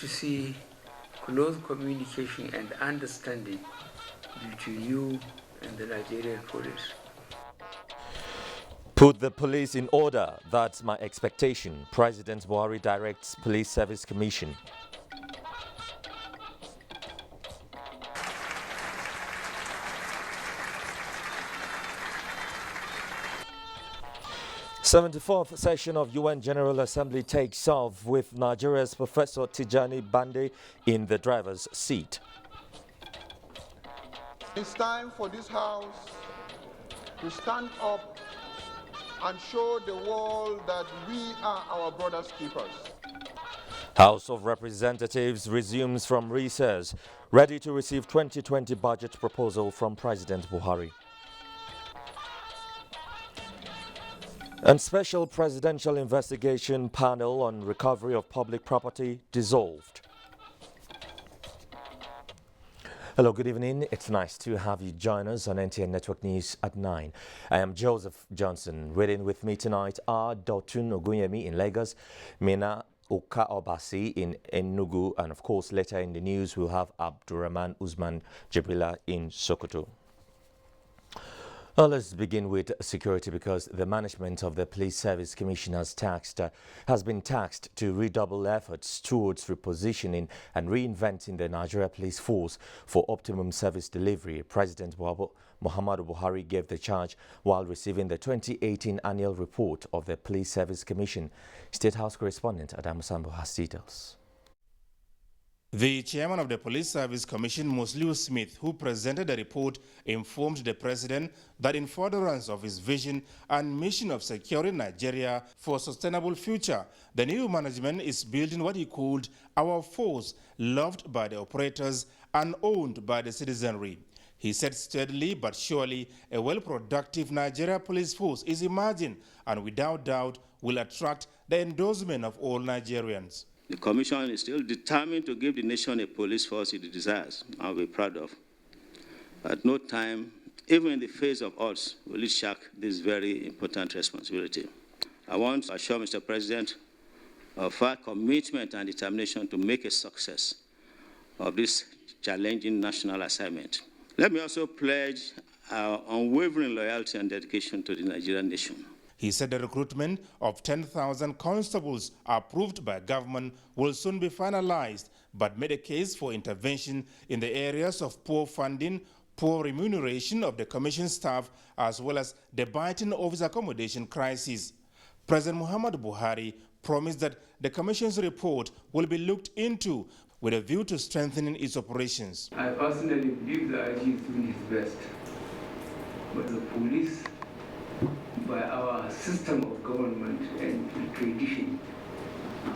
to see close communication and understanding between you and the Nigerian police. Put the police in order. That's my expectation. President Buhari directs Police Service Commission. '74th session of UN General Assembly takes off with Nigeria's Professor Tijani Bande in the driver's seat. It's time for this House to stand up and show the world that we are our brother's keepers. House of Representatives resumes from recess, ready to receive 2020 budget proposal from President Buhari. And special presidential investigation panel on recovery of public property dissolved. Hello, good evening. It's nice to have you join us on NTN Network News at 9. I am Joseph Johnson. Reading with me tonight are Dotun Ogunyemi in Lagos, Mina Oka Obasi in Enugu, and of course later in the news we'll have Abdurrahman Usman Jibrila in Sokoto. Well, let's begin with security, because the management of the Police Service Commission has been tasked to redouble efforts towards repositioning and reinventing the Nigeria Police Force for optimum service delivery. President Muhammadu Buhari gave the charge while receiving the 2018 annual report of the Police Service Commission. State House correspondent Adam Sambo has details. The chairman of the Police Service Commission, Musliu Smith, who presented the report, informed the president that in furtherance of his vision and mission of securing Nigeria for a sustainable future, the new management is building what he called our force, loved by the operators and owned by the citizenry. He said steadily but surely a well-productive Nigeria police force is emerging and without doubt will attract the endorsement of all Nigerians. The Commission is still determined to give the nation a police force it desires and we're proud of. At no time, even in the face of odds, will it shirk this very important responsibility. I want to assure Mr. President of our commitment and determination to make a success of this challenging national assignment. Let me also pledge our unwavering loyalty and dedication to the Nigerian nation. He said the recruitment of 10,000 constables approved by government will soon be finalized, but made a case for intervention in the areas of poor funding, poor remuneration of the commission staff, as well as the biting office accommodation crisis. President Muhammadu Buhari promised that the commission's report will be looked into with a view to strengthening its operations. I personally believe the IG is doing his best, but the police, by our system of government and tradition,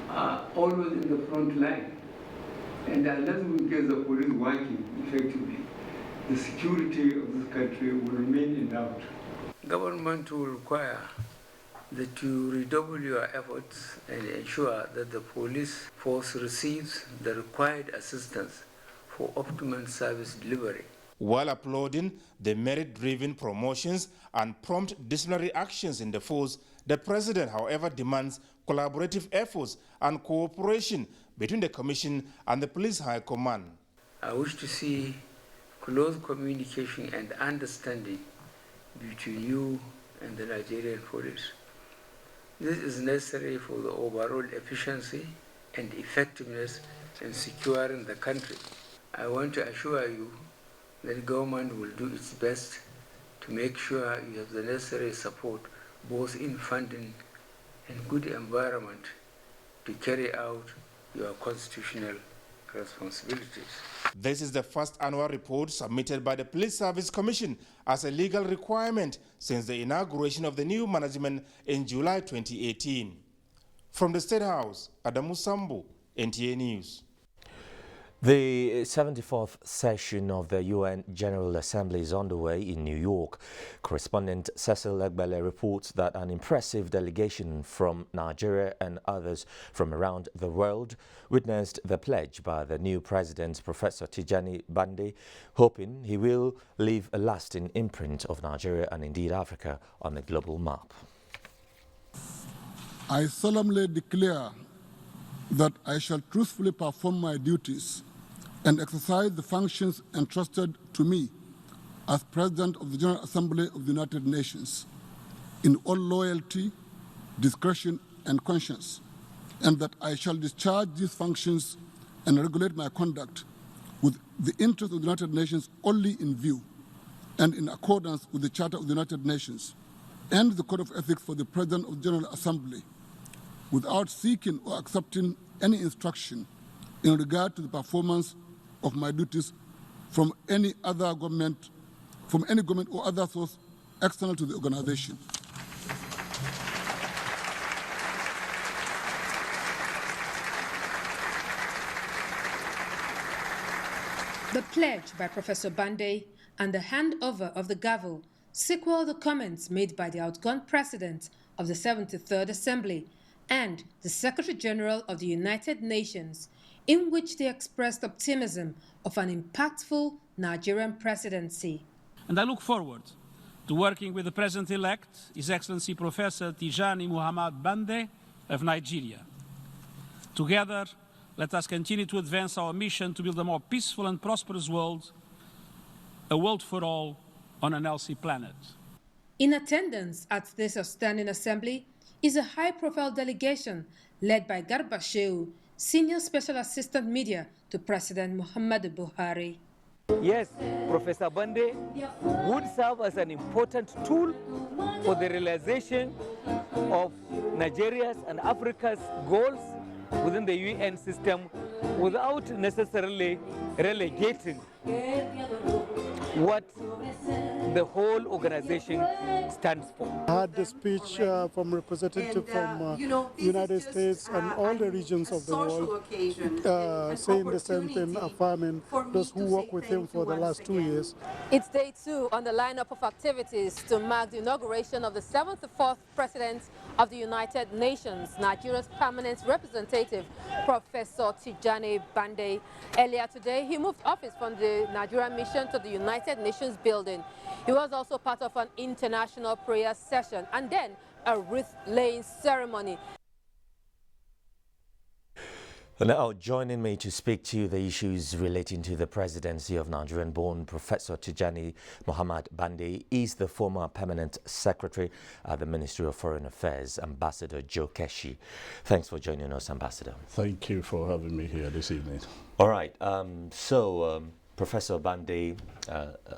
are always in the front line. And unless we get the police working effectively, the security of this country will remain in doubt. Government will require that you redouble your efforts and ensure that the police force receives the required assistance for optimum service delivery. While applauding the merit-driven promotions and prompt disciplinary actions in the force, the president, however, demands collaborative efforts and cooperation between the commission and the police high command. I wish to see close communication and understanding between you and the Nigerian police. This is necessary for the overall efficiency and effectiveness in securing the country. I want to assure you that the government will do its best to make sure you have the necessary support, both in funding and good environment, to carry out your constitutional responsibilities. This is the first annual report submitted by the Police Service Commission as a legal requirement since the inauguration of the new management in July 2018. From the State House, Adamu Sambu, NTA News. The 74th session of the UN General Assembly is underway in New York. Correspondent Cecil Egbele reports that an impressive delegation from Nigeria and others from around the world witnessed the pledge by the new president, Professor Tijani Bande, hoping he will leave a lasting imprint of Nigeria and indeed Africa on the global map. I solemnly declare that I shall truthfully perform my duties and exercise the functions entrusted to me as President of the General Assembly of the United Nations in all loyalty, discretion, and conscience, and that I shall discharge these functions and regulate my conduct with the interests of the United Nations only in view and in accordance with the Charter of the United Nations and the Code of Ethics for the President of the General Assembly, without seeking or accepting any instruction in regard to the performance of my duties from any government or other source external to the organization. The pledge by Professor Bande and the handover of the gavel sequel the comments made by the outgone President of the 73rd Assembly and the Secretary General of the United Nations, in which they expressed optimism of an impactful Nigerian presidency. And I look forward to working with the President-elect, His Excellency Professor Tijani Muhammad Bande of Nigeria. Together, let us continue to advance our mission to build a more peaceful and prosperous world, a world for all on an healthy planet. In attendance at this outstanding assembly is a high-profile delegation led by Garba Shehu, Senior Special Assistant Media to President Muhammadu Buhari. Yes, Professor Bande would serve as an important tool for the realization of Nigeria's and Africa's goals within the UN system without necessarily relegating what the whole organization stands for. I had the speech from representative from United States and all the regions of the world saying the same thing, affirming those who worked with him for the last 2 years. It's day 2 on the lineup of activities to mark the inauguration of the 74th President of the United Nations, Nigeria's permanent representative, Professor Tijani Bande. Earlier today, he moved office from the Nigerian mission to the United Nations building. He was also part of an international prayer session and then a wreath-laying ceremony. Now, joining me to speak to the issues relating to the presidency of Nigerian-born Professor Tijani Muhammad Bande is the former permanent secretary at the Ministry of Foreign Affairs, Ambassador Joe Keshi. Thanks for joining us, Ambassador. Thank you for having me here this evening. All right. Professor Bande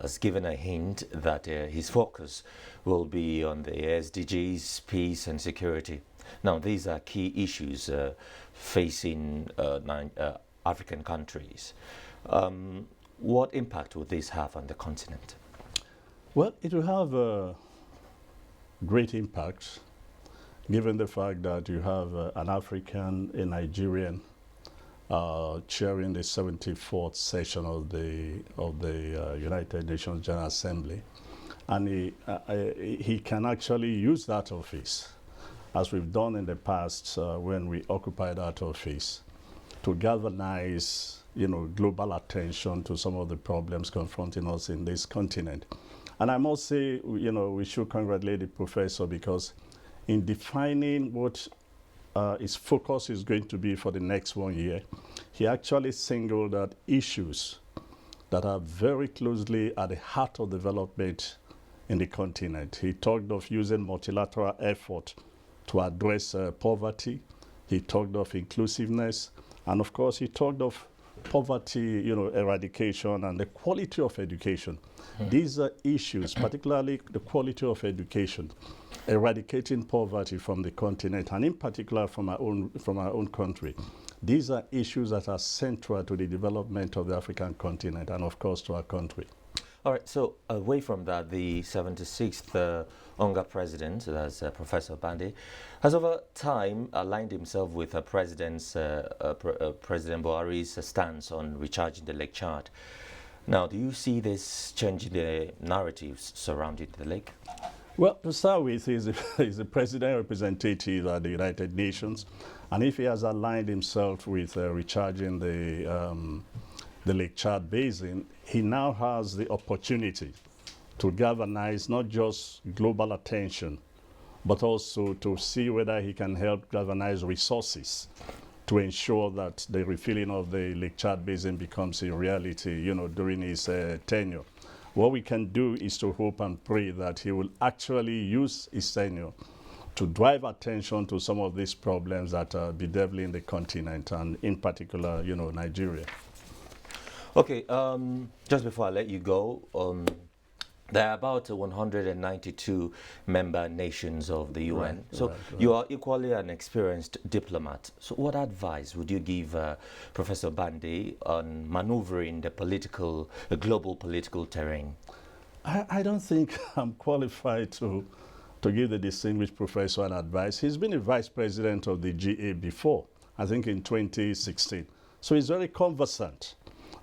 has given a hint that his focus will be on the SDGs, peace and security. Now, these are key issues facing African countries. What impact will this have on the continent? Well, it will have a great impact, given the fact that you have an African, a Nigerian, chairing the 74th session of the United Nations General Assembly, and he can actually use that office, as we've done in the past when we occupied that office, to galvanize, global attention to some of the problems confronting us in this continent. And I must say, we should congratulate the professor, because in defining what his focus is going to be for the next 1 year, he actually singled out issues that are very closely at the heart of development in the continent. He talked of using multilateral effort to address poverty. He talked of inclusiveness, and of course he talked of poverty, eradication and the quality of education. These are issues, particularly the quality of education, eradicating poverty from the continent, and in particular from our own country. These are issues that are central to the development of the African continent and, of course, to our country. All right, so away from that, the 76th UNGA president, that's Professor Bande, has over time aligned himself with President Buhari's stance on recharging the Lake Chad. Now, do you see this changing the narratives surrounding the lake? Well, to start with, he's the president representative at the United Nations, and if he has aligned himself with recharging the Lake Chad Basin, he now has the opportunity to galvanize not just global attention, but also to see whether he can help galvanize resources to ensure that the refilling of the Lake Chad Basin becomes a reality, during his tenure. What we can do is to hope and pray that he will actually use his tenure to drive attention to some of these problems that are bedeviling the continent, and in particular, Nigeria. Okay, just before I let you go, there are about 192 member nations of the UN. Right, so right. You are equally an experienced diplomat. So what advice would you give Professor Bande on maneuvering the global political terrain? I don't think I'm qualified to give the distinguished professor an advice. He's been a vice president of the GA before, I think in 2016. So he's very conversant.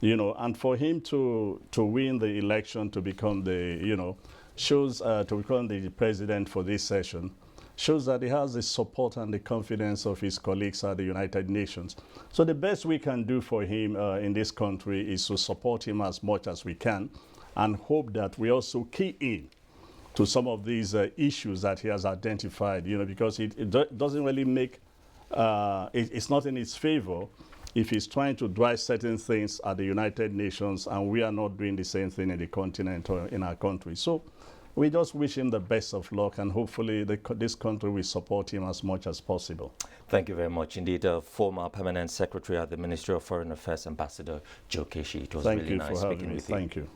And for him to win the election to become the president for this session shows that he has the support and the confidence of his colleagues at the United Nations. So the best we can do for him in this country is to support him as much as we can, and hope that we also key in to some of these issues that he has identified, because it doesn't really make, it's not in his favor if he's trying to drive certain things at the United Nations and we are not doing the same thing in the continent or in our country. So we just wish him the best of luck, and hopefully this country will support him as much as possible. Thank you very much indeed. Former Permanent Secretary at the Ministry of Foreign Affairs, Ambassador Joe Keshi. It was really nice speaking with you. Thank you.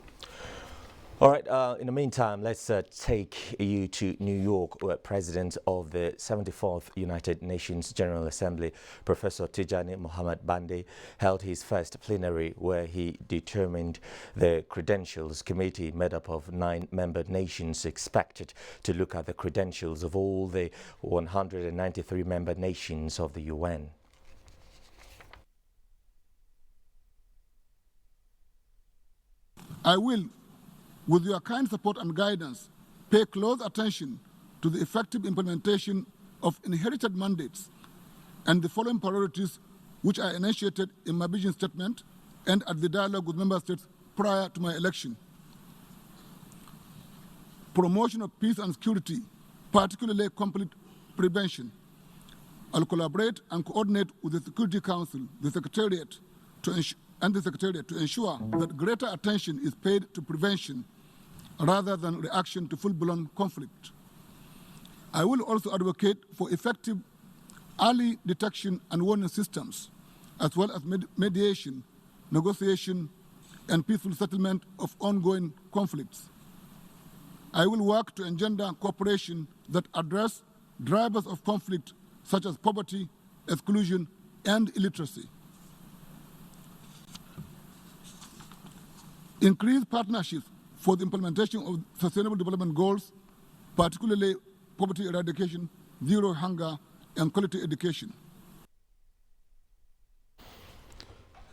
All right, in the meantime, let's take you to New York, where President of the 74th United Nations General Assembly, Professor Tijani Muhammad Bande, held his first plenary where he determined the credentials committee made up of 9 member nations expected to look at the credentials of all the 193 member nations of the UN. I will, with your kind support and guidance, pay close attention to the effective implementation of inherited mandates and the following priorities which I initiated in my vision statement and at the dialogue with member states prior to my election. Promotion of peace and security, particularly conflict prevention. I'll collaborate and coordinate with the Security Council, the Secretariat, to ensure that greater attention is paid to prevention rather than reaction to full-blown conflict. I will also advocate for effective early detection and warning systems, as well as mediation, negotiation, and peaceful settlement of ongoing conflicts. I will work to engender cooperation that address drivers of conflict such as poverty, exclusion, and illiteracy. Increase partnerships for the implementation of Sustainable Development Goals, particularly poverty eradication, zero hunger, and quality education.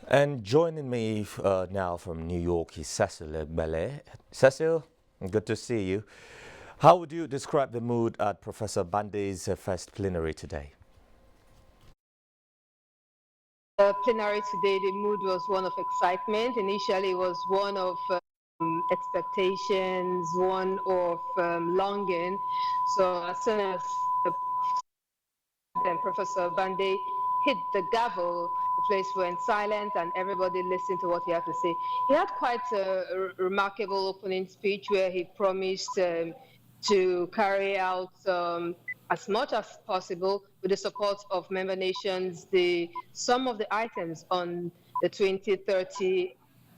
And joining me now from New York is Cecil Egbele. Cecil, good to see you. How would you describe the mood at Professor Bande's first plenary today? The plenary today, the mood was one of excitement. Initially, it was one of expectations, one of longing. So as soon as Professor Bande hit the gavel, the place went silent and everybody listened to what he had to say. He had quite a remarkable opening speech where he promised to carry out as much as possible with the support of member nations, some of the items on the 2030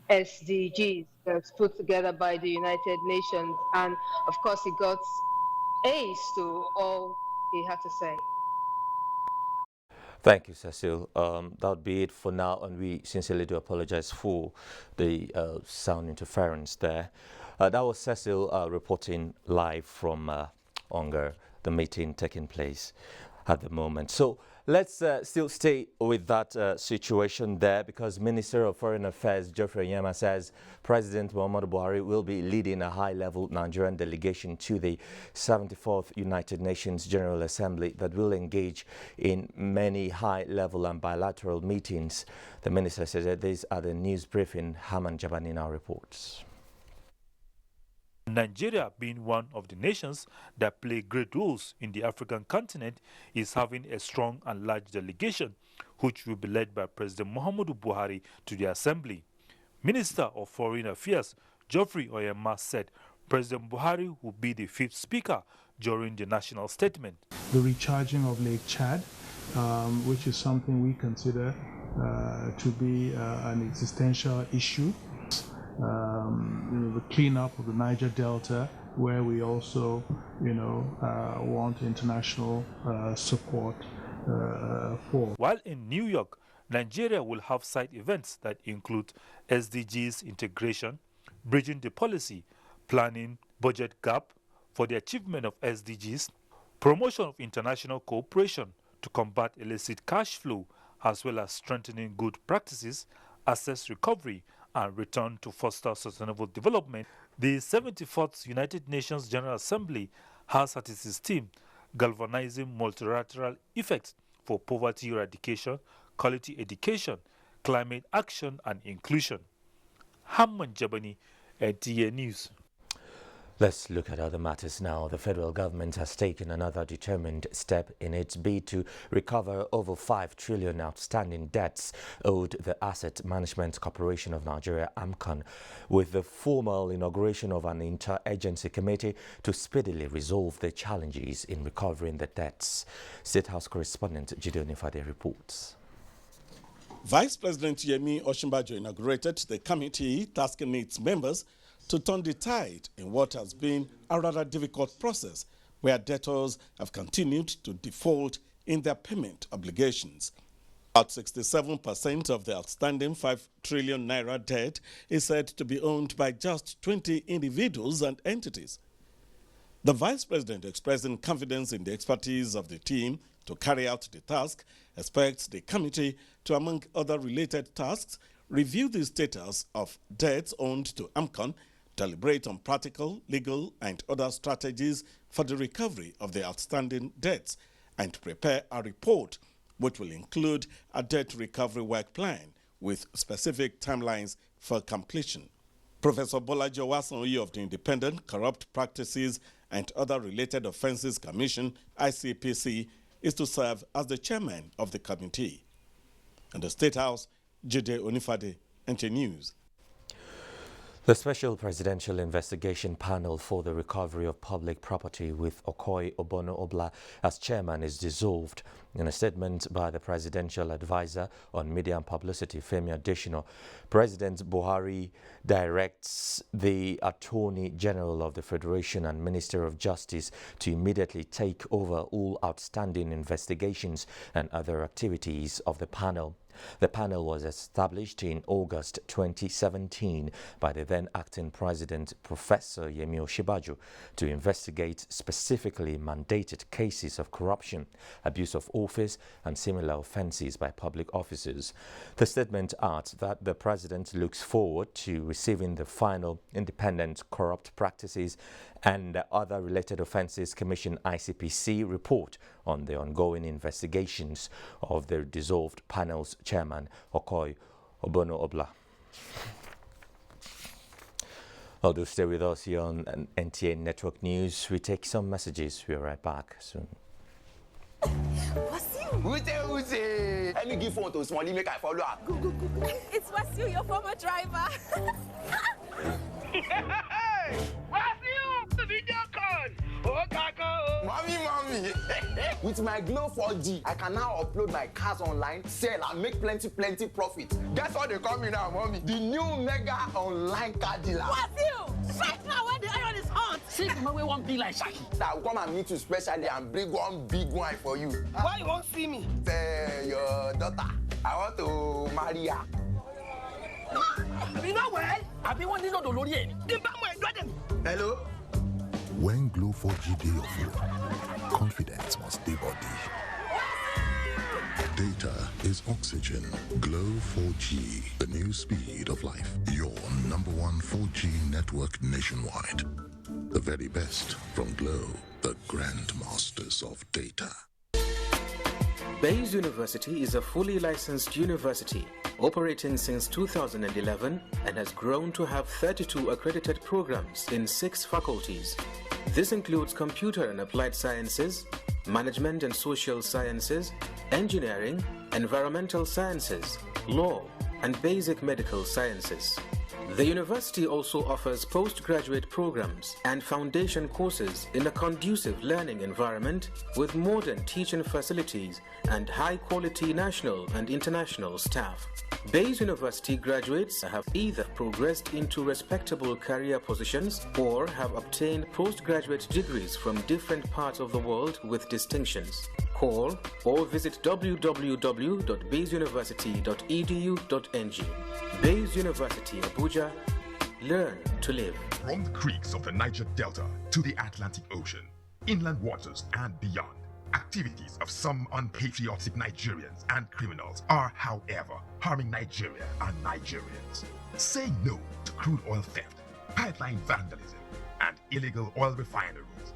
SDGs that's put together by the United Nations. And of course, he got A's to all he had to say. Thank you, Cecil. That would be it for now, and we sincerely do apologize for the sound interference there. That was Cecil reporting live from Ongar, the meeting taking place at the moment. So let's still stay with that situation there, because Minister of Foreign Affairs Geoffrey Onyema says President Muhammadu Buhari will be leading a high-level Nigerian delegation to the 74th United Nations General Assembly that will engage in many high-level and bilateral meetings. The minister said this at the news briefing. Haman Jabanina reports. Nigeria, being one of the nations that play great roles in the African continent, is having a strong and large delegation, which will be led by President Muhammadu Buhari to the Assembly. Minister of Foreign Affairs Geoffrey Oyema said President Buhari will be the fifth speaker during the national statement. The recharging of Lake Chad, which is something we consider to be an existential issue. The cleanup of the Niger Delta, where we also, want international support for. While in New York, Nigeria will have side events that include SDGs integration, bridging the policy, planning budget gap for the achievement of SDGs, promotion of international cooperation to combat illicit cash flow, as well as strengthening good practices, assess recovery, and return to foster sustainable development. The 74th United Nations General Assembly has at its esteem galvanizing multilateral effects for poverty eradication, quality education, climate action, and inclusion. Hamman Jabani, NTA News. Let's look at other matters now. The federal government has taken another determined step in its bid to recover over 5 trillion outstanding debts owed the Asset Management Corporation of Nigeria, AMCON, with the formal inauguration of an interagency committee to speedily resolve the challenges in recovering the debts. State House correspondent Gideon Ifade reports. Vice President Yemi Osinbajo inaugurated the committee, tasking its members to turn the tide in what has been a rather difficult process where debtors have continued to default in their payment obligations. About 67% of the outstanding 5 trillion naira debt is said to be owned by just 20 individuals and entities. The Vice President, expressing confidence in the expertise of the team to carry out the task, expects the committee to, among other related tasks, review the status of debts owned to AMCON, deliberate on practical, legal, and other strategies for the recovery of the outstanding debts, and prepare a report which will include a debt recovery work plan with specific timelines for completion. Professor Bolaji Owasonoye of the Independent Corrupt Practices and Other Related Offences Commission, ICPC, is to serve as the chairman of the committee. In the State House, Jide Onifade, NTA News. The Special Presidential Investigation Panel for the Recovery of Public Property with Okoye Obono-Obla as chairman is dissolved. In a statement by the Presidential Advisor on Media and Publicity, Femi Adesina, President Buhari directs the Attorney General of the Federation and Minister of Justice to immediately take over all outstanding investigations and other activities of the panel. The panel was established in August 2017 by the then acting president, Professor Yemi Osinbajo, to investigate specifically mandated cases of corruption, abuse of office, and similar offences by public officers. The statement adds that the president looks forward to receiving the final Independent Corrupt Practices and Other Related Offences Commission ICPC report on the ongoing investigations of the dissolved panel's chairman, Okoye Obono-Obla. Do stay with us here on NTA Network News. We take some messages. We'll be right back soon. Ute. Let me give phone to Smally, make I follow up. Go. It's Wasil, your former driver. Hey! Wasil! The video call! Oh, Kaka! Mommy! With my Glow 4G, I can now upload my cars online, sell, and make plenty profit. Guess what they call me now, mommy? The new mega online car dealer. Wasil! Right now when the iron is hot! See, we won't be like Shaki. I will come and meet you specially and bring one big one for you. Why you won't see me? Your daughter. I want to marry her. You know well? I've been wanting to know the Lord. Hello? When Glow 4G day of phone, confidence must stay body. Data is oxygen. Glow 4G, the new speed of life. Your #1 4G network nationwide. The very best from Glow, the grandmasters of data. Bayes University is a fully licensed university operating since 2011 and has grown to have 32 accredited programs in 6 faculties. This includes computer and applied sciences, management and social sciences, engineering, environmental sciences, law, and basic medical sciences. The university also offers postgraduate programs and foundation courses in a conducive learning environment with modern teaching facilities and high-quality national and international staff. Bayes University graduates have either progressed into respectable career positions or have obtained postgraduate degrees from different parts of the world with distinctions. Call or visit www.bayesuniversity.edu.ng. Bayes University, Abuja. Learn to live. From the creeks of the Niger Delta to the Atlantic Ocean, inland waters and beyond, activities of some unpatriotic Nigerians and criminals are, however, harming Nigeria and Nigerians. Say no to crude oil theft, pipeline vandalism, and illegal oil refineries.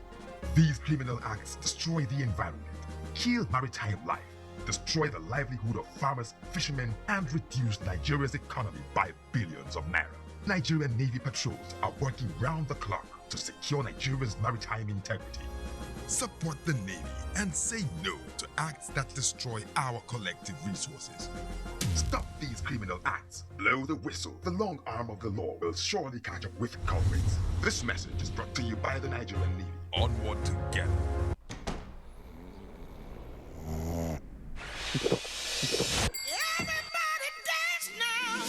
These criminal acts destroy the environment, kill maritime life, destroy the livelihood of farmers, fishermen, and reduce Nigeria's economy by billions of naira. Nigerian Navy patrols are working round the clock to secure Nigeria's maritime integrity. Support the Navy and say no to acts that destroy our collective resources. Stop these criminal acts. Blow the whistle. The long arm of the law will surely catch up with culprits. This message is brought to you by the Nigerian Navy. Onward together. Everybody dance now.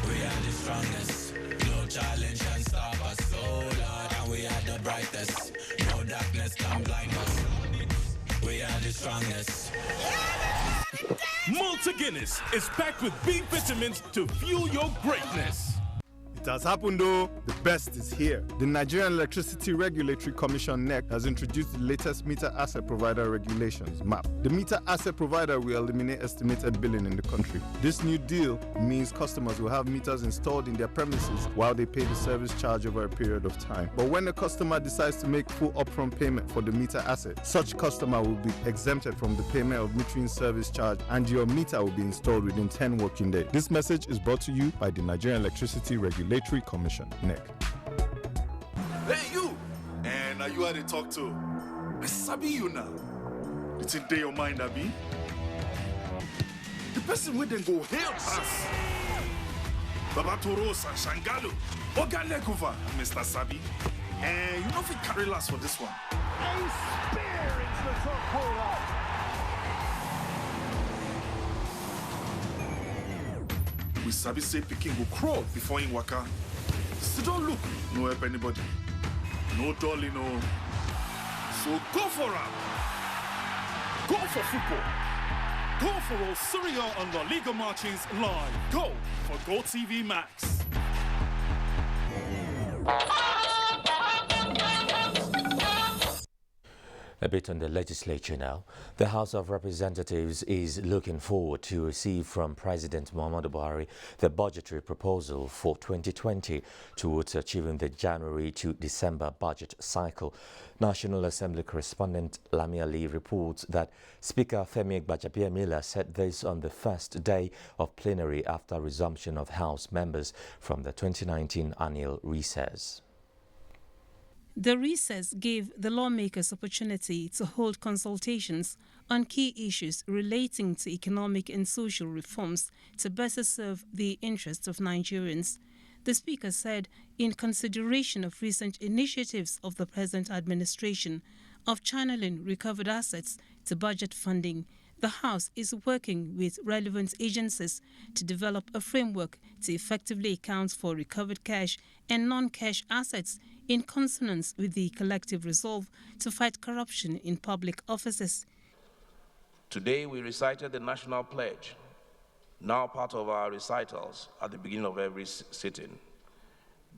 We are the strongest. No challenge can stop us, so Lord. And we are the brightest. No darkness can blind us. We are the strongest. Malta Guinness is packed with B vitamins to fuel your greatness. It has happened though. The best is here. The Nigerian Electricity Regulatory Commission (NEC) has introduced the latest meter asset provider regulations (MAP). The meter asset provider will eliminate estimated billing in the country. This new deal means customers will have meters installed in their premises while they pay the service charge over a period of time. But when the customer decides to make full upfront payment for the meter asset, such customer will be exempted from the payment of metering service charge, and your meter will be installed within 10 working days. This message is brought to you by the Nigerian Electricity Regulatory Commission (NEC). Hey you! And are you how they talk to? I sabi you now. It's in day your mind, Abi. The person with them go help us. Baba Toros and Shangalo. Oga Lekova, Mr. Sabi. And you know if we carry last for this one. A spear into the top corner. We sabi say Peking go crawl before in waka. So don't look, no help anybody. No dolly, no. So go for it. Go for football. Go for all Serie A and La Liga matches live. Go for GoTV Max. A bit on the legislature now. The House of Representatives is looking forward to receive from President Muhammadu Buhari the budgetary proposal for 2020 towards achieving the January to December budget cycle. National Assembly correspondent Lamia Lee reports that Speaker Femi Gbajabiamila said this on the first day of plenary after resumption of House members from the 2019 annual recess. The recess gave the lawmakers opportunity to hold consultations on key issues relating to economic and social reforms to better serve the interests of Nigerians. The Speaker said, in consideration of recent initiatives of the present administration of channeling recovered assets to budget funding, the House is working with relevant agencies to develop a framework to effectively account for recovered cash and non-cash assets in consonance with the collective resolve to fight corruption in public offices. Today we recited the National Pledge, now part of our recitals at the beginning of every sitting.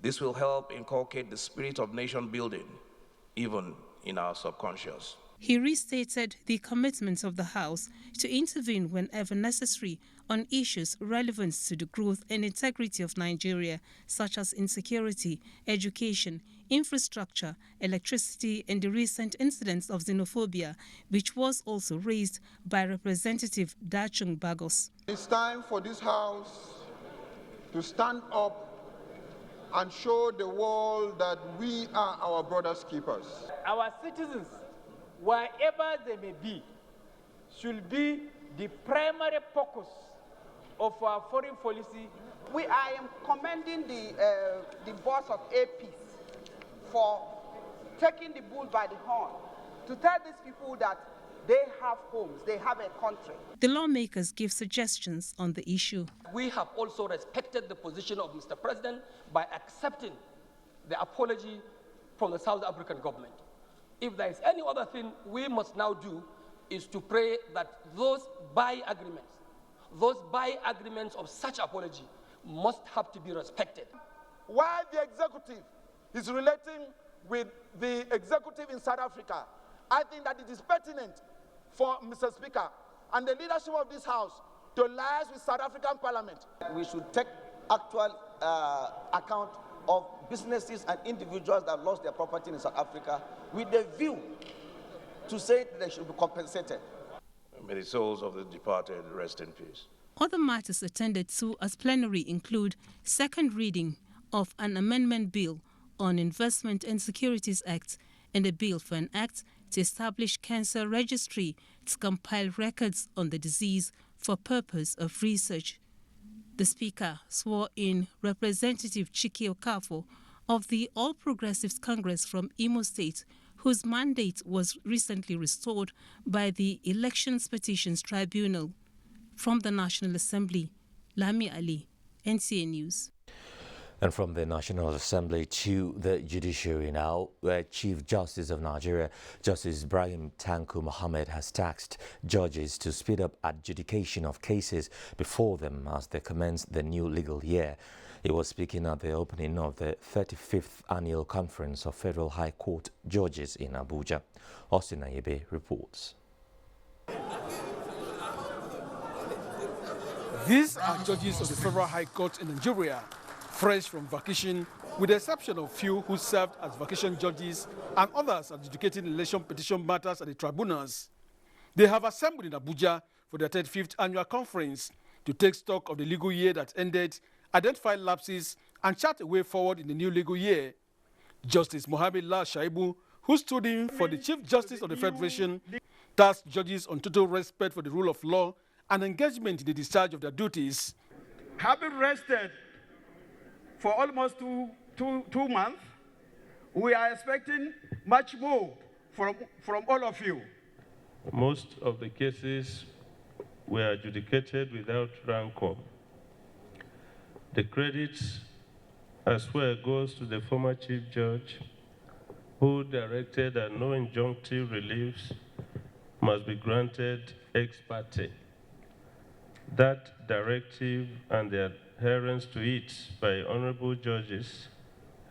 This will help inculcate the spirit of nation building, even in our subconscious. He restated the commitment of the House to intervene whenever necessary on issues relevant to the growth and integrity of Nigeria, such as insecurity, education, infrastructure, electricity, and the recent incidents of xenophobia, which was also raised by Representative Dachung Bagos. It's time for this House to stand up and show the world that we are our brother's keepers. Our citizens, wherever they may be, should be the primary focus of our foreign policy. I am commending the boss of APs for taking the bull by the horn to tell these people that they have homes, they have a country. The lawmakers give suggestions on the issue. We have also respected the position of Mr. President by accepting the apology from the South African government. If there is any other thing we must now do is to pray that those buy agreements of such apology must have to be respected. While the executive is relating with the executive in South Africa, I think that it is pertinent for Mr. Speaker and the leadership of this House to liaise with South African Parliament. We should take actual account of businesses and individuals that lost their property in South Africa with the view to say that they should be compensated. May the souls of the departed rest in peace. Other matters attended to as plenary include second reading of an amendment bill on Investment and Securities Act and a bill for an act to establish cancer registry to compile records on the disease for purpose of research. The Speaker swore in Representative Chike Okafo of the All Progressives Congress from Imo State, whose mandate was recently restored by the Elections Petitions Tribunal. From the National Assembly, Lami Ali, NTA News. And from the National Assembly to the judiciary now, where Chief Justice of Nigeria, Justice Ibrahim Tanko Mohammed, has tasked judges to speed up adjudication of cases before them as they commence the new legal year. He was speaking at the opening of the 35th Annual Conference of Federal High Court Judges in Abuja. Austin Ayebe reports. These are judges of the Federal High Court in Nigeria, fresh from vacation, with the exception of few who served as vacation judges and others adjudicating election petition matters at the tribunals. They have assembled in Abuja for their 35th annual conference to take stock of the legal year that ended, identify lapses, and chart a way forward in the new legal year. Justice Mohammed La Shaibu, who stood in for the Chief Justice of the Federation, tasked judges on total respect for the rule of law and engagement in the discharge of their duties. Having rested for almost two months, we are expecting much more from all of you. Most of the cases were adjudicated without rancor. The credit as well goes to the former Chief Judge, who directed that no injunctive reliefs must be granted ex parte. That directive and the adherence to it by honorable judges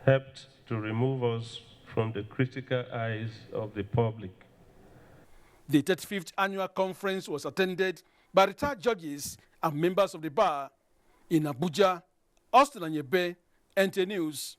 helped to remove us from the critical eyes of the public. The 35th annual conference was attended by retired judges and members of the bar in Abuja. Austin Anyebe, NTA News.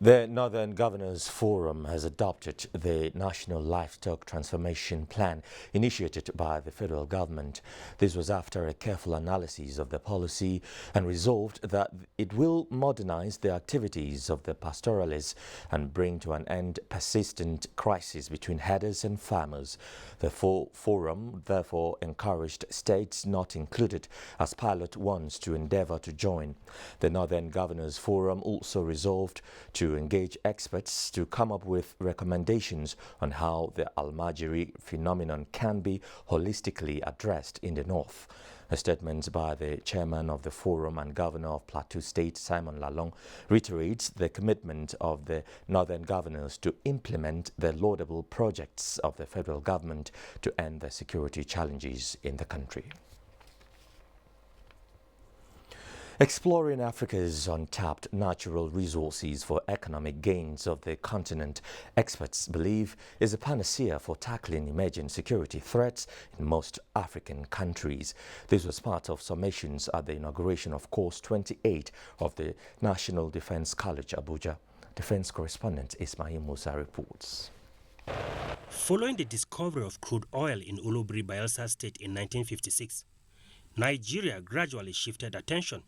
The Northern Governors Forum has adopted the National Livestock Transformation Plan initiated by the federal government. This was after a careful analysis of the policy and resolved that it will modernize the activities of the pastoralists and bring to an end persistent crisis between herders and farmers. The forum therefore encouraged states not included as pilot ones to endeavor to join. The Northern Governors Forum also resolved to engage experts to come up with recommendations on how the Almajiri phenomenon can be holistically addressed in the north. A statement by the chairman of the forum and governor of Plateau State, Simon Lalong, reiterates the commitment of the northern governors to implement the laudable projects of the federal government to end the security challenges in the country. Exploring Africa's untapped natural resources for economic gains of the continent, experts believe is a panacea for tackling emerging security threats in most African countries. This was part of summations at the inauguration of Course 28 of the National Defense College, Abuja. Defense correspondent Ismail Musa reports. Following the discovery of crude oil in Ulubri, Bayelsa State in 1956, Nigeria gradually shifted attention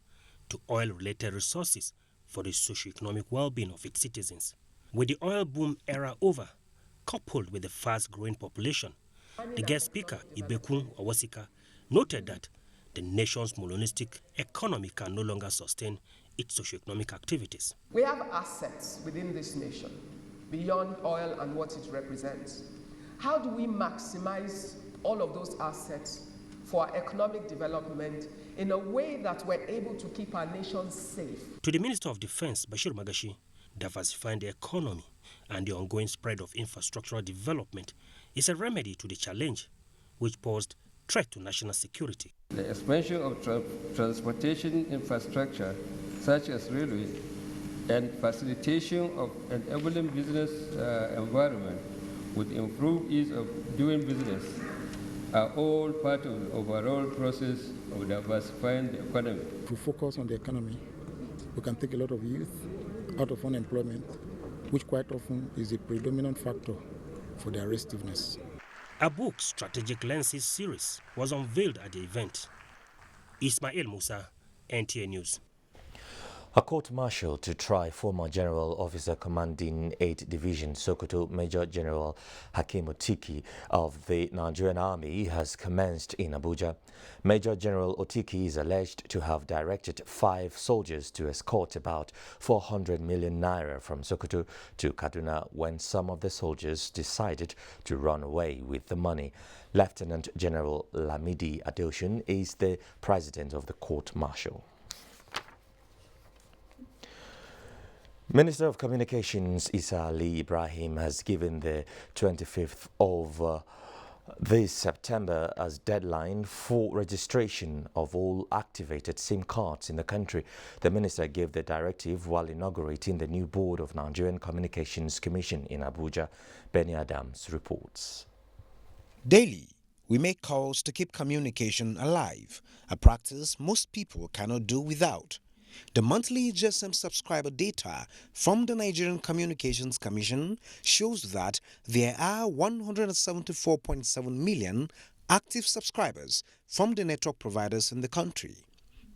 to oil-related resources for the socio-economic well-being of its citizens. With the oil boom era over, coupled with the fast-growing population, the guest speaker, Ibekun Owosika, noted that the nation's monopolistic economy can no longer sustain its socio-economic activities. We have assets within this nation, beyond oil and what it represents. How do we maximize all of those assets for our economic development in a way that we're able to keep our nation safe? To the Minister of Defense, Bashir Magashi, diversifying the economy and the ongoing spread of infrastructural development is a remedy to the challenge which posed threat to national security. The expansion of transportation infrastructure, such as railway, and facilitation of enabling business environment with improved ease of doing business are all part of the overall process of diversifying the economy. If we focus on the economy, we can take a lot of youth out of unemployment, which quite often is a predominant factor for their restiveness. A book, Strategic Lenses series, was unveiled at the event. Ismail Musa, NTA News. A court-martial to try former General Officer Commanding 8th Division Sokoto Major General Hakim Otiki of the Nigerian Army has commenced in Abuja. Major General Otiki is alleged to have directed 5 soldiers to escort about 400 million naira from Sokoto to Kaduna when some of the soldiers decided to run away with the money. Lieutenant General Lamidi Adeosun is the president of the court-martial. Minister of Communications Isa Ali Ibrahim has given the 25th of this September as deadline for registration of all activated SIM cards in the country. The minister gave the directive while inaugurating the new board of Nigerian Communications Commission in Abuja. Benny Adams reports. Daily, we make calls to keep communication alive, a practice most people cannot do without. The monthly GSM subscriber data from the Nigerian Communications Commission shows that there are 174.7 million active subscribers from the network providers in the country,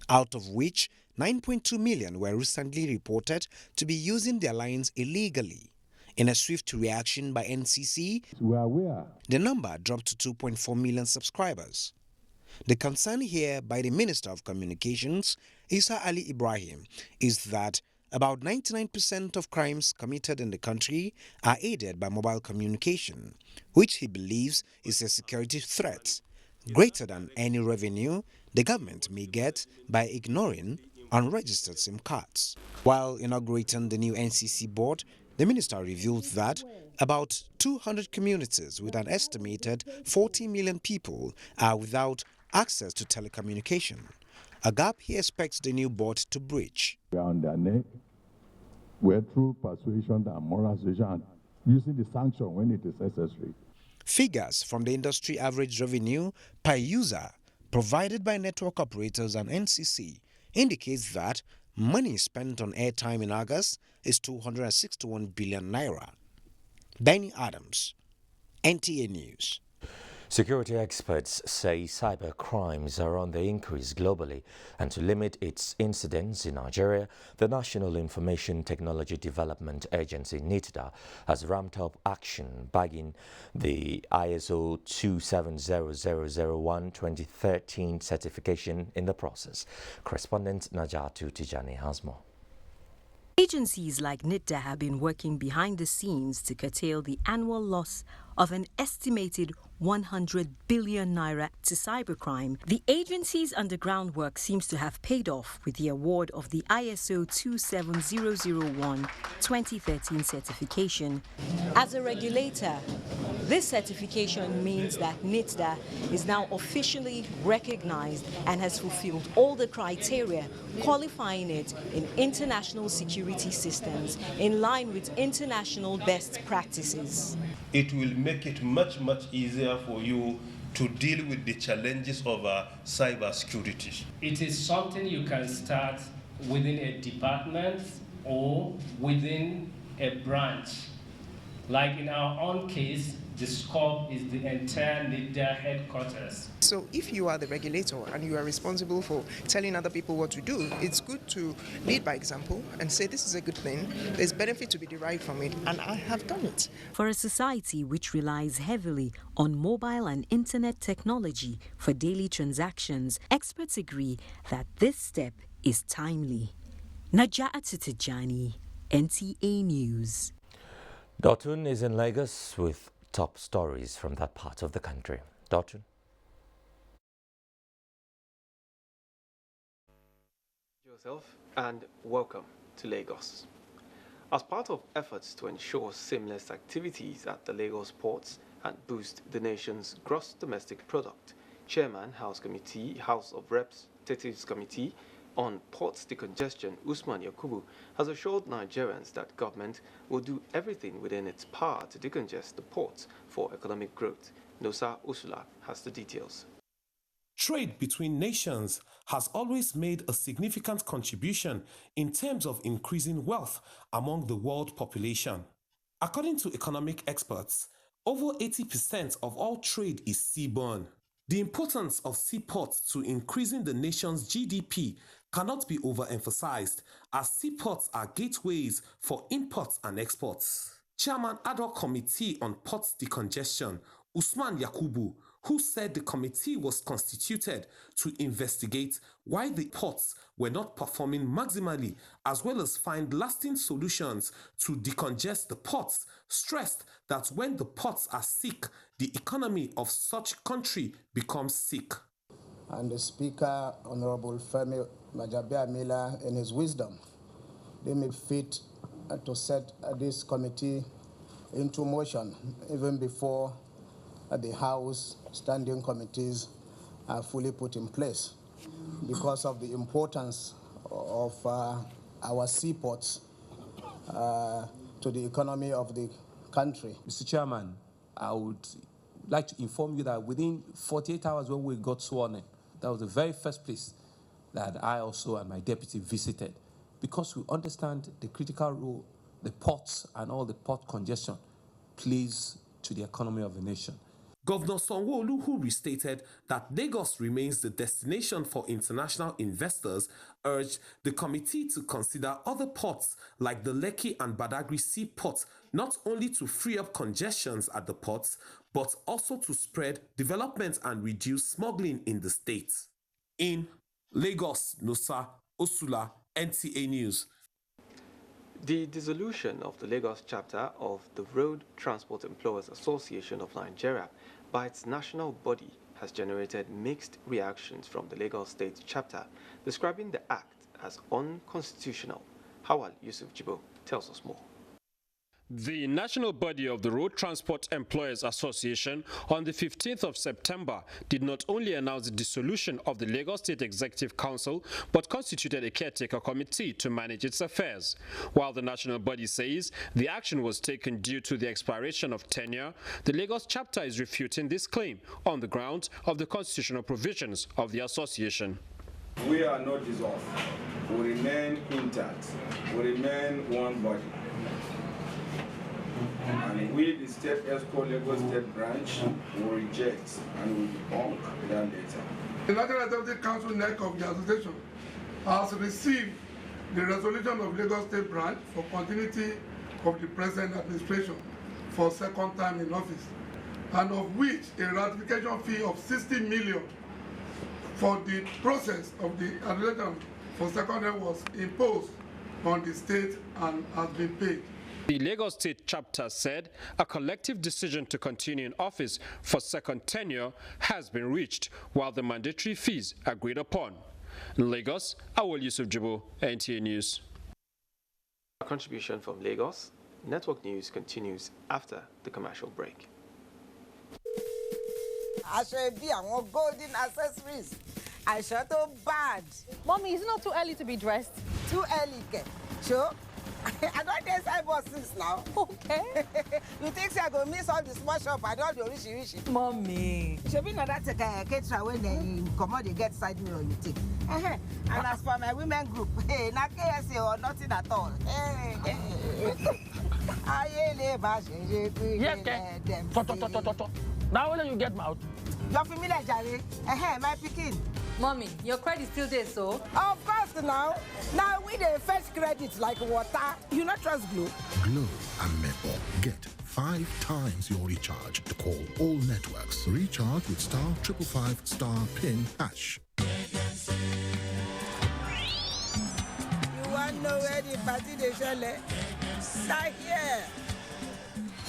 out of which 9.2 million were recently reported to be using their lines illegally. In a swift reaction by NCC, the number dropped to 2.4 million subscribers. The concern here by the Minister of Communications, Isa Ali Ibrahim, is that about 99% of crimes committed in the country are aided by mobile communication, which he believes is a security threat, greater than any revenue the government may get by ignoring unregistered SIM cards. While inaugurating the new NCC board, the minister revealed that about 200 communities with an estimated 40 million people are without access to telecommunication, a gap he expects the new board to bridge. We are on their neck. We're through persuasion and moral suasion and using the sanction when it is necessary. Figures from the industry average revenue per user provided by network operators and NCC indicates that money spent on airtime in August is 261 billion naira. Benny Adams, NTA News. Security experts say cyber crimes are on the increase globally, and to limit its incidence in Nigeria, the National Information Technology Development Agency (NITDA) has ramped up action, bagging the ISO 27001-2013 certification in the process. Correspondent Najatu Tijani has more. Agencies like NITDA have been working behind the scenes to curtail the annual loss of an estimated 100 billion naira to cybercrime. The agency's underground work seems to have paid off with the award of the ISO 27001-2013 certification. As a regulator, This certification means that NITDA is now officially recognized and has fulfilled all the criteria, qualifying it in international security systems in line with international best practices. It will make it much easier for you to deal with the challenges of cyber security. It is something you can start within a department or within a branch. Like in our own case, the scope is the entire NITDA headquarters. So if you are the regulator and you are responsible for telling other people what to do, it's good to lead by example and say this is a good thing, there's benefit to be derived from it, and I have done it. For a society which relies heavily on mobile and internet technology for daily transactions, experts agree that this step is timely. Najat Tijani, NTA News. Dotun is in Lagos with top stories from that part of the country. Dotun. Yourself and welcome to Lagos. As part of efforts to ensure seamless activities at the Lagos ports and boost the nation's gross domestic product, Chairman House of Representatives Committee on Ports Decongestion, Usman Yakubu, has assured Nigerians that government will do everything within its power to decongest the ports for economic growth. Nosa Usula has the details. Trade between nations has always made a significant contribution in terms of increasing wealth among the world population. According to economic experts, over 80% of all trade is seaborne. The importance of seaports to increasing the nation's GDP cannot be overemphasized, as seaports are gateways for imports and exports. Chairman Ad hoc Committee on Ports Decongestion, Usman Yakubu, who said the committee was constituted to investigate why the ports were not performing maximally, as well as find lasting solutions to decongest the ports, stressed that when the ports are sick, the economy of such country becomes sick. And the Speaker, Honorable Femi Mila, in his wisdom, deemed it fit to set this committee into motion even before the House standing committees are fully put in place, because of the importance of our seaports to the economy of the country. Mr. Chairman, I would like to inform you that within 48 hours when we got sworn in, that was the very first place that I also and my deputy visited, because we understand the critical role the ports and all the port congestion plays to the economy of the nation. Governor Sanwo-Olu, who restated that Lagos remains the destination for international investors, urged the committee to consider other ports like the Lekki and Badagry seaports, not only to free up congestions at the ports, but also to spread development and reduce smuggling in the state. In Lagos, Nosa Osula, NTA News. The dissolution of the Lagos chapter of the Road Transport Employers Association of Nigeria by its national body has generated mixed reactions from the Lagos State chapter, describing the act as unconstitutional. Hawal Yusuf Jibo tells us more. The national body of the Road Transport Employers Association on the 15th of September did not only announce the dissolution of the Lagos State Executive Council, but constituted a caretaker committee to manage its affairs. While the national body says the action was taken due to the expiration of tenure, the Lagos chapter is refuting this claim on the grounds of the constitutional provisions of the association. We are not dissolved. We remain intact. We remain one body. And we, the State ESCO Lagos State Branch, will reject and will debunk that data. The National Executive Council NEC of the association has received the resolution of Lagos State Branch for continuity of the present administration for second time in office, and of which a ratification fee of 60 million for the process of the administration for second time was imposed on the state and has been paid. The Lagos State chapter said a collective decision to continue in office for second tenure has been reached, while the mandatory fees agreed upon. In Lagos, Awol Yusuf Jibo, NTA News. A contribution from Lagos. Network News continues after the commercial break. Aṣọ ẹbí àwọn golden accessories. Aṣọ tó bad. Mommy, is it not too early to be dressed? Too early, ke? Sure. I don't dey cyber since now. Okay. You think say I go miss all the small shop and all the orishi? Mommy. Shebi na that caterer when they comot dey get side mirror you take. And as for my women group, hey, na KSA or nothing at all. Hey. Yes, okay. Now when you get mouth? You're familiar, Jare. My pikin. Mommy, your credit still there, so? Of course now. Now we the first credit like water. You not trust Glow? Glow and Maple. Get 5 times your recharge to call all networks. Recharge with *555*PIN#. You want to know where the party they shall? Start here.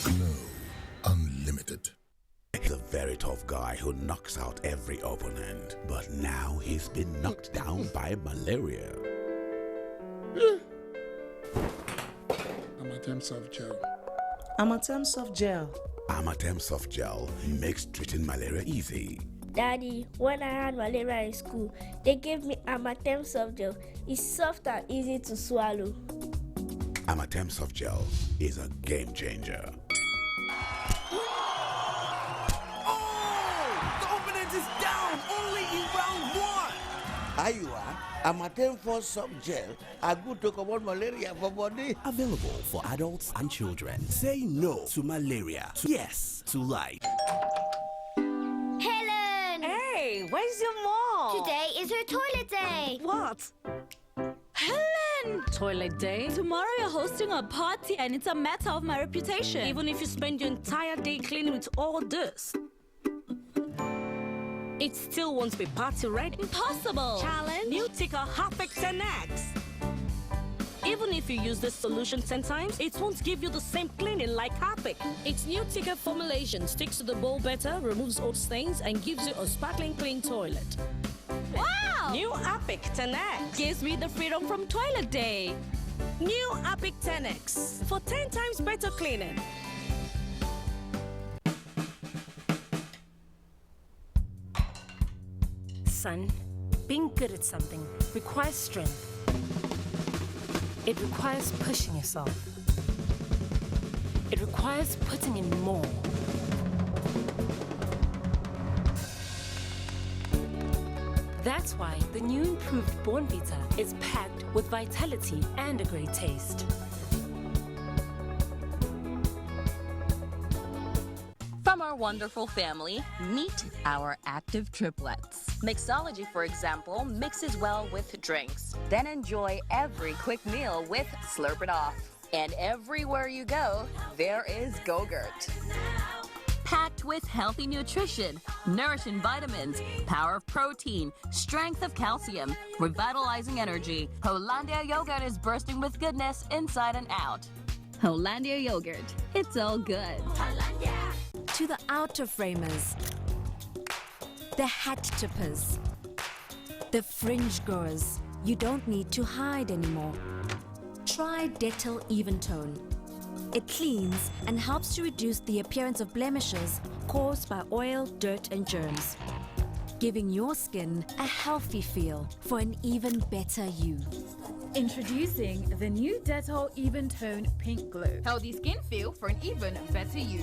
Glow Unlimited. He's a very tough guy who knocks out every opponent, but now he's been knocked down by malaria. Amatem soft gel. Amatem soft gel. Amatem soft gel makes treating malaria easy. Daddy, when I had malaria in school, they gave me Amatem soft gel. It's soft and easy to swallow. Amatem soft gel is a game changer. Is down only in round 1. Ayua, Amatem for soft gel are good to combat malaria for body. Available for adults and children. Say no to malaria. Yes to life. Helen! Hey, where's your mom? Today is her toilet day. What? Helen! Toilet day? Tomorrow you're hosting a party and it's a matter of my reputation. Even if you spend your entire day cleaning with all this, it still won't be party ready. Impossible! Challenge? New Ticker Harpic 10X. Even if you use this solution 10 times, it won't give you the same cleaning like Harpic. Its new Ticker formulation sticks to the bowl better, removes old stains, and gives you a sparkling clean toilet. Wow! New Harpic 10X gives me the freedom from toilet day. New Harpic 10X for 10 times better cleaning. Son, being good at something requires strength. It requires pushing yourself. It requires putting in more. That's why the new improved Bornvita is packed with vitality and a great taste. From our wonderful family, meet our active triplets. Mixology, for example, mixes well with drinks. Then enjoy every quick meal with Slurp It Off. And everywhere you go, there is Go-Gurt. Packed with healthy nutrition, nourishing vitamins, power of protein, strength of calcium, revitalizing energy, Hollandia yogurt is bursting with goodness inside and out. Hollandia yogurt, it's all good. Hollandia. To the outer framers, the hat tippers, the fringe growers, you don't need to hide anymore. Try Dettol Even Tone. It cleans and helps to reduce the appearance of blemishes caused by oil, dirt, and germs, giving your skin a healthy feel for an even better you. Introducing the new Dettol Even Tone Pink Glow. Healthy skin feel for an even better you.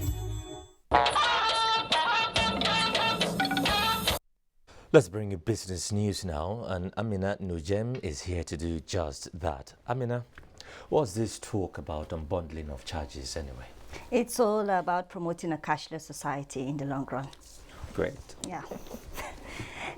Let's bring you business news now, and Amina Nujem is here to do just that. Amina, what's this talk about unbundling of charges anyway? It's all about promoting a cashless society in the long run. Great. Yeah.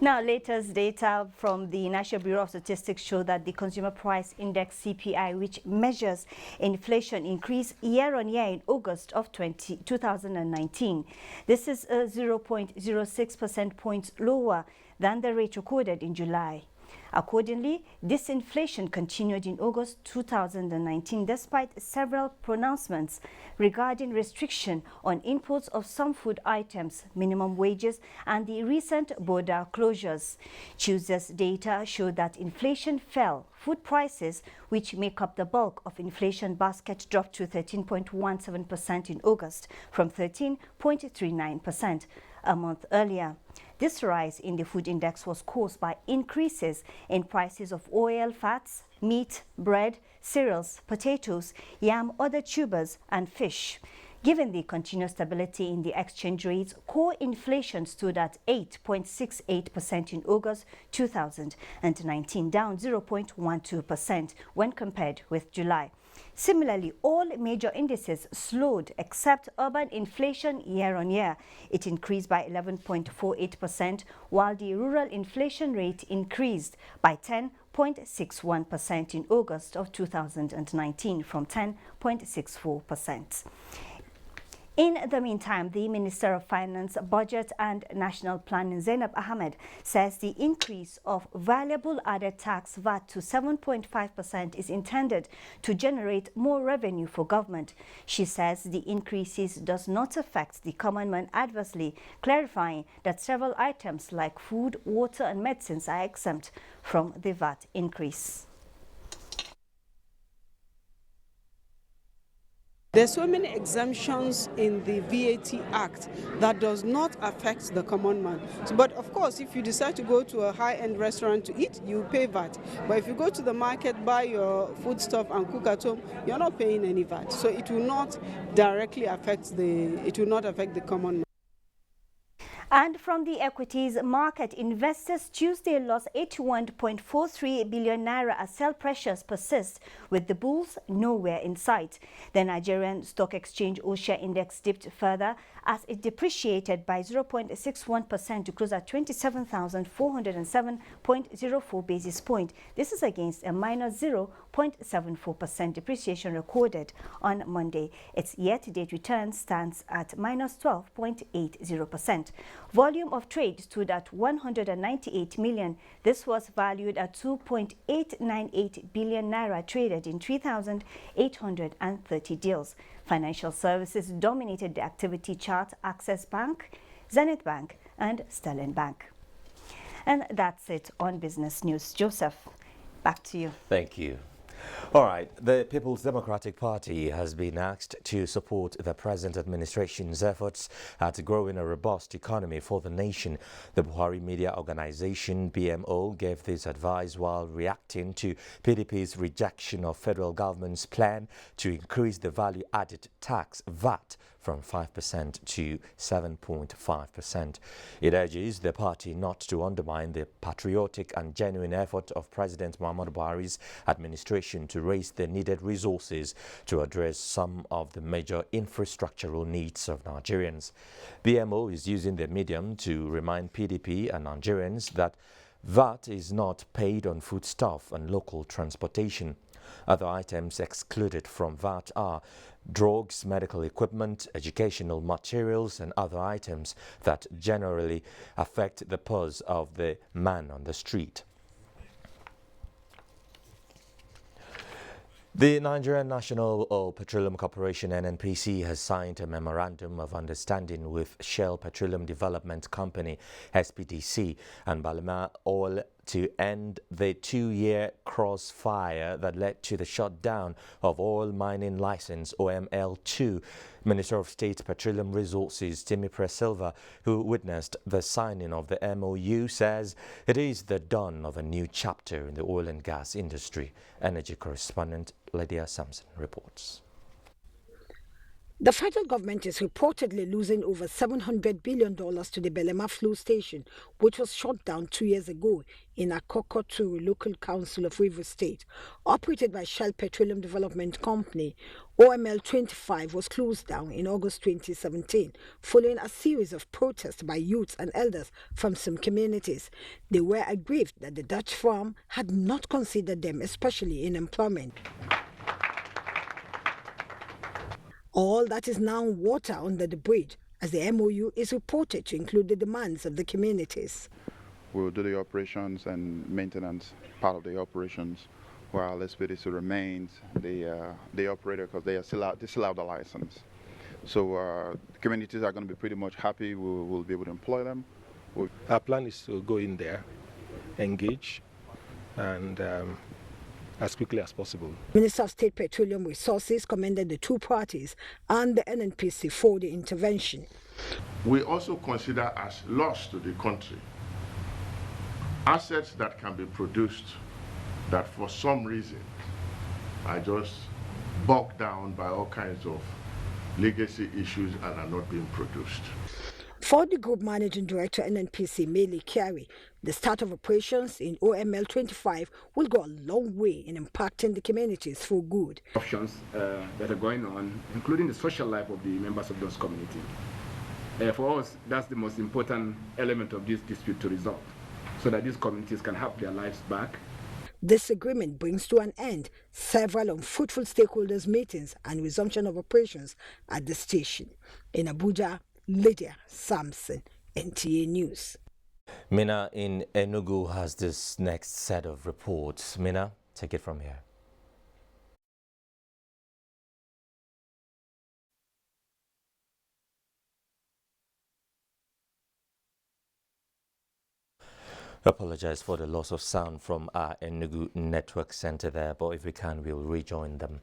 Now, latest data from the National Bureau of Statistics show that the Consumer Price Index CPI, which measures inflation, increased year-on-year in August of 2019. This is 0.06 percentage points lower than the rate recorded in July. Accordingly, disinflation continued in August 2019 despite several pronouncements regarding restriction on imports of some food items, minimum wages, and the recent border closures. Tuesday's data showed that inflation fell. Food prices, which make up the bulk of inflation basket, dropped to 13.17% in August from 13.39%. a month earlier. This rise in the food index was caused by increases in prices of oil, fats, meat, bread, cereals, potatoes, yam, other tubers, and fish. Given the continuous stability in the exchange rates, core inflation stood at 8.68% in August 2019, down 0.12% when compared with July. Similarly, all major indices slowed except urban inflation year-on-year. It increased by 11.48%, while the rural inflation rate increased by 10.61% in August of 2019 from 10.64%. In the meantime, the Minister of Finance, Budget and National Planning, Zainab Ahmed, says the increase of valuable added tax VAT to 7.5% is intended to generate more revenue for government. She says the increases does not affect the common man adversely, clarifying that several items like food, water and medicines are exempt from the VAT increase. There's so many exemptions in the VAT Act that does not affect the common man. But of course, if you decide to go to a high-end restaurant to eat, you pay VAT. But if you go to the market, buy your foodstuff and cook at home, you're not paying any VAT. So it will not directly affect the common man. And from the equities market, investors Tuesday lost 81.43 billion naira as sell pressures persist, with the bulls nowhere in sight. The Nigerian Stock Exchange All-Share Index dipped further as it depreciated by 0.61% to close at 27,407.04 basis points. This is against a minus 0.74% depreciation recorded on Monday. Its year-to-date return stands at minus 12.80%. Volume of trade stood at 198 million. This was valued at 2.898 billion naira, traded in 3,830 deals. Financial services dominated the activity chart: Access Bank, Zenith Bank and Sterling Bank. And that's it on Business News. Joseph, back to you. Thank you. All right, the People's Democratic Party has been asked to support the present administration's efforts at growing a robust economy for the nation. The Buhari Media Organization, BMO, gave this advice while reacting to PDP's rejection of federal government's plan to increase the value-added tax, VAT, from 5% to 7.5%. It urges the party not to undermine the patriotic and genuine effort of President Muhammadu Buhari's administration to raise the needed resources to address some of the major infrastructural needs of Nigerians. BMO is using the medium to remind PDP and Nigerians that VAT is not paid on foodstuff and local transportation. Other items excluded from VAT are drugs, medical equipment, educational materials, and other items that generally affect the purse of the man on the street. The Nigerian National Oil Petroleum Corporation (NNPC) has signed a memorandum of understanding with Shell Petroleum Development Company (SPDC) and Balima Oil to end the 2-year crossfire that led to the shutdown of oil mining license OML2. Minister of State Petroleum Resources Timi Presilva, who witnessed the signing of the MOU, says it is the dawn of a new chapter in the oil and gas industry. Energy correspondent Lydia Sampson reports. The federal government is reportedly losing over $700 billion to the Belema Flow Station, which was shut down 2 years ago in Akokoturu Local Council of Rivers State. Operated by Shell Petroleum Development Company, OML 25 was closed down in August 2017 following a series of protests by youths and elders from some communities. They were aggrieved that the Dutch firm had not considered them, especially in employment. All that is now water under the bridge, as the MOU is reported to include the demands of the communities. We'll do the operations and maintenance part of the operations, while SPDC remains the operator because they still have the license. So the communities are going to be pretty much happy. We'll be able to employ them. Our plan is to go in there, engage, and as quickly as possible. Minister of State Petroleum Resources commended the two parties and the NNPC for the intervention. We also consider as loss to the country assets that can be produced that for some reason are just bogged down by all kinds of legacy issues and are not being produced. For the Group Managing Director NNPC, Mele Kyari, the start of operations in OML 25 will go a long way in impacting the communities for good. Options that are going on, including the social life of the members of those communities. For us, that's the most important element of this dispute to resolve, so that these communities can have their lives back. This agreement brings to an end several unfruitful stakeholders' meetings and resumption of operations at the station. In Abuja, Lydia Sampson, NTA News. Mina in Enugu has this next set of reports. Mina, take it from here. Apologize for the loss of sound from our Enugu network center there, but if we can, we'll rejoin them.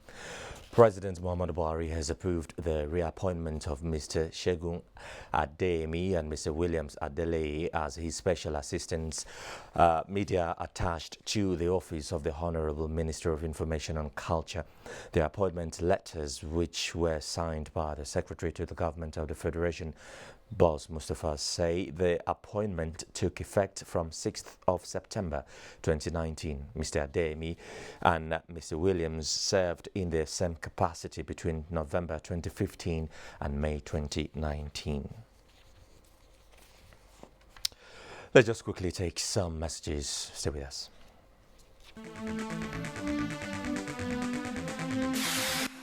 President Muhammadu Buhari has approved the reappointment of Mr. Segun Adeyemi and Mr. Williams Adeleye as his special assistants, media attached to the office of the Honorable Minister of Information and Culture. The appointment letters, which were signed by the Secretary to the Government of the Federation, Boss Mustafa, say the appointment took effect from 6th of September 2019. Mr. Adeyemi and Mr. Williams served in the same capacity between November 2015 and May 2019. Let's just quickly take some messages. Stay with us.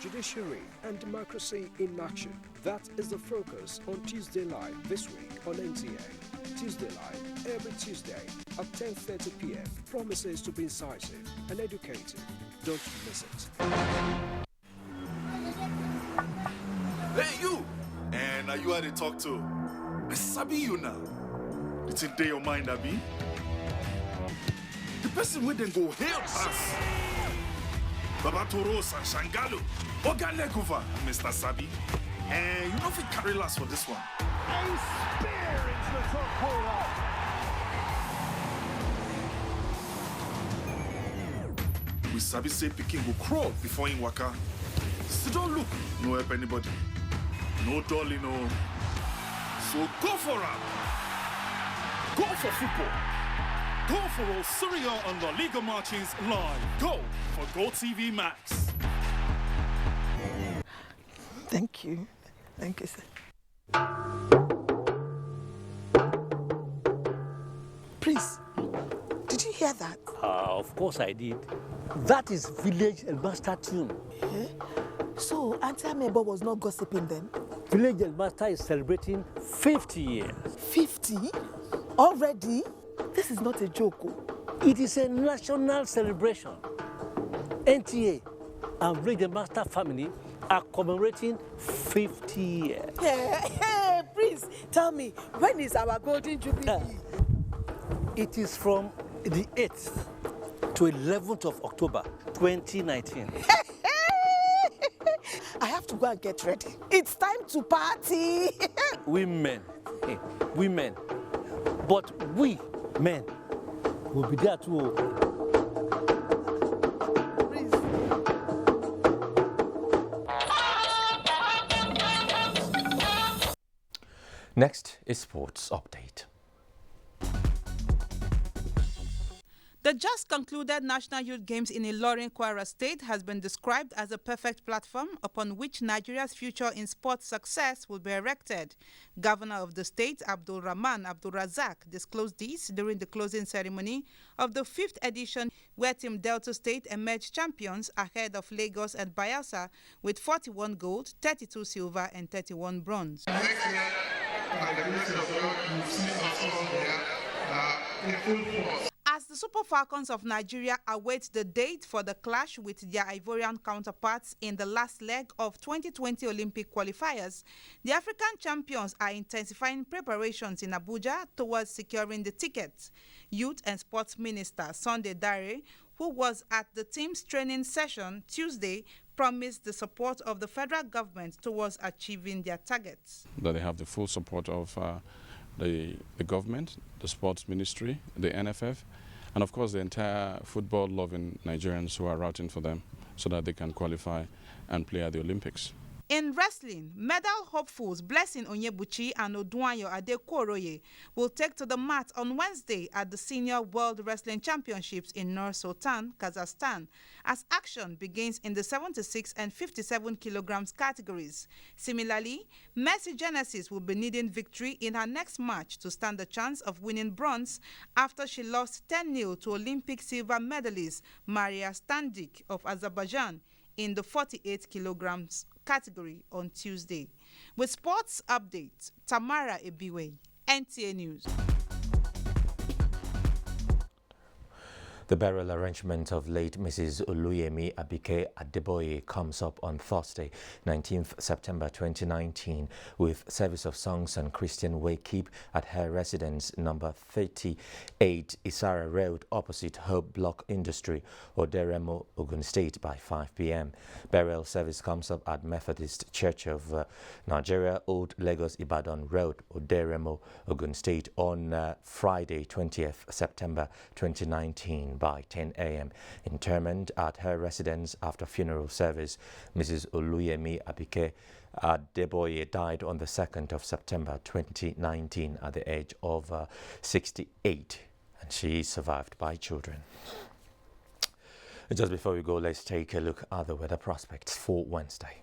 Judiciary and democracy in action. That is the focus on Tuesday Live this week on NTA. Tuesday Live, every Tuesday at 10:30 p.m. promises to be incisive and educative. Don't miss it. Hey, you! And are you how they talk to? I sabi you now. It's in your mind, Abi. The person with them go help us. Baba Toros and Shangalo, Ogalekuva, Mr. Sabi. And you know if we carry last for this one. A spear into the top corner. We Sabi say Peking go crawl before in waka. So don't look, no help anybody. No dolly, no. So go for it. Go for football. Go for all Syria and La Liga matches live. Go for Go TV Max. Thank you. Thank you, sir. Please, did you hear that? Of course I did. That is Village Master tune. Eh? So, Auntie Amebo was not gossiping then? Village Master is celebrating 50 years. 50? Already? This is not a joke. It is a national celebration. NTA and Village Master family are commemorating 50 years. Hey, please, tell me, when is our Golden Jubilee? It is from the 8th to 11th of October, 2019. I have to go and get ready. It's time to party. Women. But we, men, will be there too. Next is Sports Update. The just concluded National Youth Games in Ilorin, Kwara State has been described as a perfect platform upon which Nigeria's future in sports success will be erected. Governor of the state, Abdul Rahman Abdul Razak, disclosed this during the closing ceremony of the 5th edition, where Team Delta State emerged champions ahead of Lagos and Bayelsa with 41 gold, 32 silver and 31 bronze. As the Super Falcons of Nigeria await the date for the clash with their Ivorian counterparts in the last leg of 2020 Olympic qualifiers, the African champions are intensifying preparations in Abuja towards securing the tickets. Youth and Sports Minister Sunday Dare, who was at the team's training session Tuesday, promised the support of the federal government towards achieving their targets. That they have the full support of the government, the sports ministry, the NFF, and of course the entire football-loving Nigerians who are rooting for them so that they can qualify and play at the Olympics. In wrestling, medal hopefuls Blessing Onyebuchi and Oduayo Adekoroye will take to the mat on Wednesday at the Senior World Wrestling Championships in Nur-Sultan, Kazakhstan, as action begins in the 76 and 57 kilograms categories. Similarly, Mercy Genesis will be needing victory in her next match to stand a chance of winning bronze after she lost 10-0 to Olympic silver medalist Maria Standik of Azerbaijan in the 48 kilograms category on Tuesday. With sports updates, Tamara Ebiwe, NTA News. The burial arrangement of late Mrs. Oluyemi Abike Adeboye comes up on Thursday, 19th September 2019, with service of songs and Christian wakekeep at her residence number 38 Isara Road opposite Hope Block Industry, Oderemo, Ogun State by 5 p.m. Burial service comes up at Methodist Church of Nigeria, Old Lagos Ibadan Road, Oderemo, Ogun State on Friday, 20th September 2019. By 10 a.m. Interment at her residence after funeral service. Mrs. Oluyemi Abike Adeboye died on the 2nd of September 2019 at the age of 68, and she is survived by children. Just before we go, let's take a look at the weather prospects for Wednesday.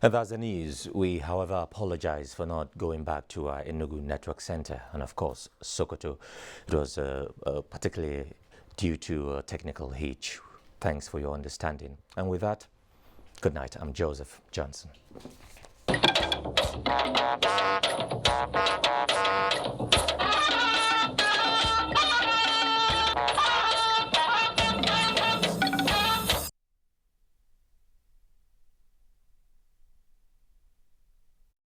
And that's the news. We, however, apologize for not going back to our Enugu Network Center and, of course, Sokoto. It was particularly due to a technical hitch. Thanks for your understanding. And with that, good night. I'm Joseph Johnson.